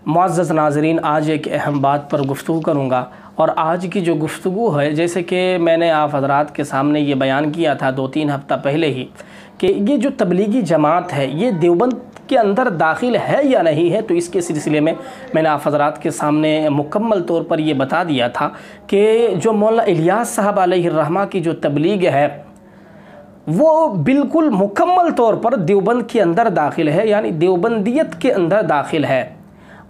मुअज़्ज़ज़ नाज़रीन, आज एक अहम बात पर गुफ्तगू करूँगा। और आज की जो गुफ्तगू है, जैसे कि मैंने आप हज़रात के सामने ये बयान किया था 2-3 हफ़्ता पहले ही कि ये जो तबलीगी जमात है ये देवबंद के अंदर दाखिल है या नहीं है, तो इसके सिलसिले में मैंने आप हज़रात के सामने मुकम्मल तौर पर ये बता दिया था कि जो मौलाना इलियास साहब अलैहिर्रहमा की जो तबलीग है वो बिल्कुल मुकम्मल तौर पर देवबंद के अंदर दाखिल है, यानी देवबंदियत के अंदर दाखिल है।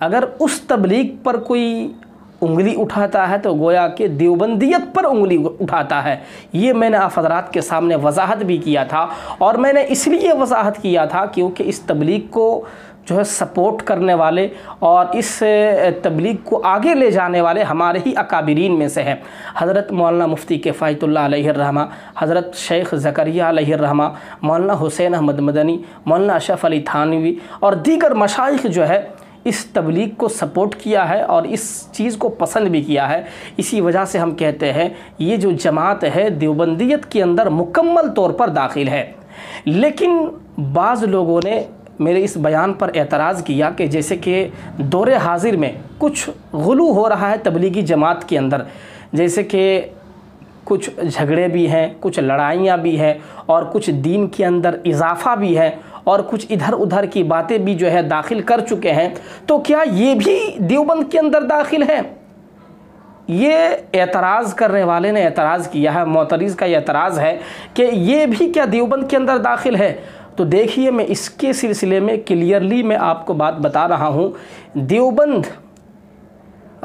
अगर उस तबलीग पर कोई उंगली उठाता है तो गोया कि देवबंदियत पर उंगली उठाता है। ये मैंने आप हज़रात के सामने वजाहत भी किया था, और मैंने इसलिए वजाहत किया था क्योंकि इस तबलीग को जो है सपोर्ट करने वाले और इस तबलीग को आगे ले जाने वाले हमारे ही अकाबिरीन में से हैं। हज़रत मौलाना मुफ्ती किफ़ायतुल्लाह अलैहिर्रहमा, हज़रत शेख ज़करिया अलैहिर्रहमा, मौलाना हुसैन अहमद मदनी, मौलाना अशरफ अली थानवी और दीगर मशाइख जो है इस तबलीग को सपोर्ट किया है और इस चीज़ को पसंद भी किया है। इसी वजह से हम कहते हैं ये जो जमात है देवबंदियत के अंदर मुकम्मल तौर पर दाखिल है। लेकिन बाज़ लोगों ने मेरे इस बयान पर एतराज़ किया कि जैसे कि दौरे हाजिर में कुछ गुलू हो रहा है तबलीगी जमात के अंदर, जैसे कि कुछ झगड़े भी हैं, कुछ लड़ाइयाँ भी हैं और कुछ दीन के अंदर इजाफ़ा भी है और कुछ इधर उधर की बातें भी जो है दाखिल कर चुके हैं। तो क्या ये भी देवबंद के अंदर दाखिल है? ये एतराज़ करने वाले ने एतराज़ किया है, मोतरीज़ का एतराज़ है कि ये भी क्या देवबंद के अंदर दाखिल है। तो देखिए, मैं इसके सिलसिले में क्लियरली मैं आपको बात बता रहा हूँ। देवबंद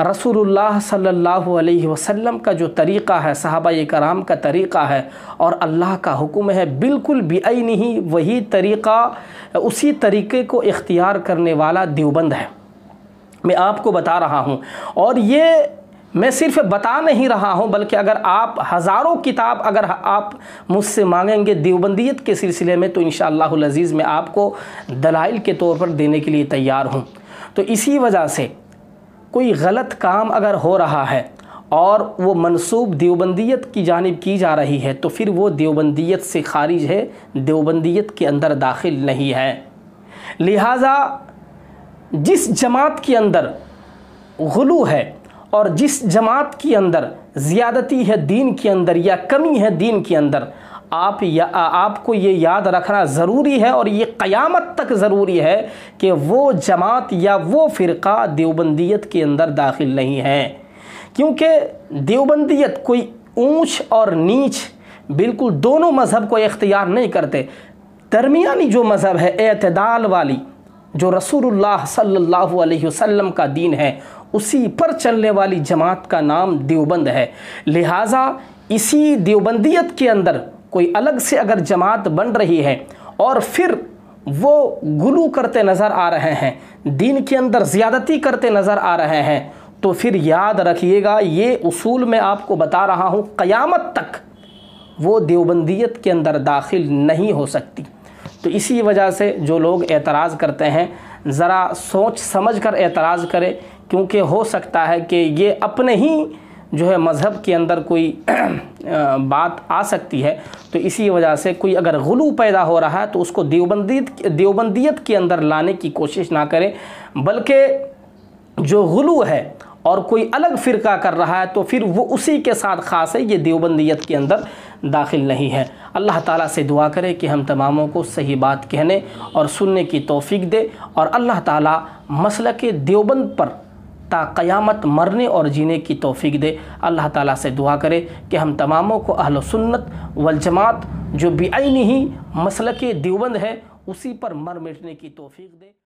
रसूलुल्लाह सल्लल्लाहु अलैहि वसल्लम का जो तरीक़ा है, सहाबा कराम का तरीक़ा है और अल्लाह का हुक्म है, बिल्कुल बिअैनिही वही तरीक़ा, उसी तरीक़े को इख्तियार करने वाला देवबंद है। मैं आपको बता रहा हूँ, और ये मैं सिर्फ बता नहीं रहा हूँ बल्कि अगर आप हज़ारों किताब अगर आप मुझसे मांगेंगे देवबंदियत के सिलसिले में तो इंशाअल्लाहुल अज़ीज़ मैं आपको दलाइल के तौर पर देने के लिए तैयार हूँ। तो इसी वजह से कोई गलत काम अगर हो रहा है और वो मनसूब देवबंदियत की जानिब की जा रही है तो फिर वो देवबंदियत से खारिज है, देवबंदियत के अंदर दाखिल नहीं है। लिहाजा जिस जमात के अंदर गुलू है और जिस जमात के अंदर ज़्यादती है दीन के अंदर या कमी है दीन के अंदर, आपको ये याद रखना ज़रूरी है और ये क़यामत तक ज़रूरी है कि वो जमात या वो फ़िरक़ा देवबंदियत के अंदर दाखिल नहीं है। क्योंकि देवबंदियत कोई ऊंच और नीच बिल्कुल दोनों मज़हब को इख्तियार नहीं करते। दरमियानी जो मज़हब है, एतदाल वाली, जो रसूलुल्लाह सल्लल्लाहु अलैहि वसल्लम का दीन है, उसी पर चलने वाली जमात का नाम देवबंद है। लिहाजा इसी देवबंदियत के अंदर कोई अलग से अगर जमात बन रही है और फिर वो गुलू करते नज़र आ रहे हैं, दीन के अंदर ज़्यादती करते नज़र आ रहे हैं, तो फिर याद रखिएगा ये उसूल मैं आपको बता रहा हूँ, क़यामत तक वो देवबंदियत के अंदर दाखिल नहीं हो सकती। तो इसी वजह से जो लोग एतराज़ करते हैं ज़रा सोच समझ कर एतराज़ करें, क्योंकि हो सकता है कि ये अपने ही जो है मज़हब के अंदर कोई बात आ सकती है। तो इसी वजह से कोई अगर गुलू पैदा हो रहा है तो उसको देवबंदियत के अंदर लाने की कोशिश ना करें, बल्कि जो गुलू है और कोई अलग फ़िरका कर रहा है तो फिर वो उसी के साथ ख़ास है, ये देवबंदियत के अंदर दाखिल नहीं है। अल्लाह ताला से दुआ करे कि हम तमामों को सही बात कहने और सुनने की तौफ़ीक दे और अल्लाह ताला मसलक देवबंद पर ता क़यामत मरने और जीने की तौफ़ीक दे। अल्लाह ताला से दुआ करे कि हम तमामों को अहल सुन्नत वल जमात जो बिअैनिही मसलक देवबंद है उसी पर मर मिटने की तौफ़ीक दे।